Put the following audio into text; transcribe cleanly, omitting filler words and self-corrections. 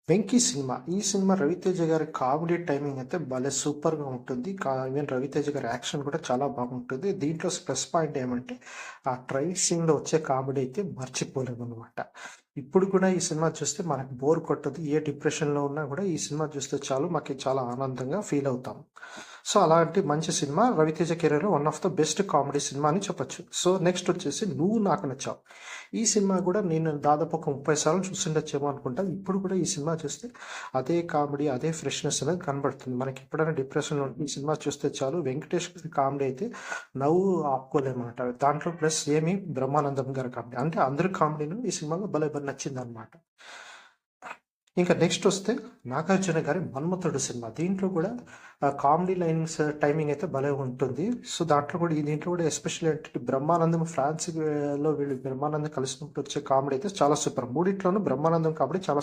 'Venky' cinema. ఈ cinema Raviteja గారి comedy timing అయితే భలే సూపర్‌గా ఉంటుంది. ఈవెన్ రవితేజ గారి యాక్షన్ కూడా చాలా బాగుంటుంది. దీంట్లో ప్లస్ పాయింట్ ఏమంటే, ఆ ట్రైన్ సీన్‌లో వచ్చే కామెడీ అయితే మర్చిపోలేమనమాట. ఇప్పుడు కూడా ఈ సినిమా చూస్తే మనకు బోర్ కొట్టదు. ఏ డిప్రెషన్‌లో ఉన్నా కూడా ఈ సినిమా చూస్తే చాలు మాకు చాలా ఆనందంగా ఫీల్ అవుతాం. సో, అలాంటి మంచి సినిమా రవితేజ కెరియర్‌లో one of the best comedy cinema అని చెప్పొచ్చు. సో, నెక్స్ట్ వచ్చేసి 'నువ్వు నాకు నచ్చావు.' ఈ సినిమా కూడా నేను దాదాపు ఒక 30 సార్లు చూసుండొచ్చేమో అనుకుంటా. ఇప్పుడు కూడా ఈ సినిమా చూస్తే అదే కామెడీ, అదే ఫ్రెష్‌నెస్ అనేది కనబడుతుంది. మనకి ఎప్పుడైనా డిప్రెషన్‌లో ఉంటే ఈ సినిమా చూస్తే చాలు. వెంకటేష్ గారి కామెడీ అయితే నవ్వు ఆపుకోలేమన్నమాట. దాంట్లో ప్లస్ బ్రహ్మానందం గారి కామెడీ. అంటే అందరి కామెడీను ఈ సినిమాలో భలే నచ్చిందనమాట. ఇంకా నెక్స్ట్ వస్తే 'నాగార్జున' గారి 'మన్మథుడు' సినిమా. దీంట్లో కూడా కామెడీ లైన్స్ టైమింగ్ అయితే భలే ఉంటుంది. సో, దీంట్లో కూడా ఎస్పెషల్లీ ఏంటంటే బ్రహ్మానందం ఫ్రాన్స్ లో వీళ్ళు బ్రహ్మానందం కలిసినప్పుడు వచ్చే కామెడీ అయితే చాలా సూపర్. మూడిట్లోనూ బ్రహ్మానందం కామెడీ చాలా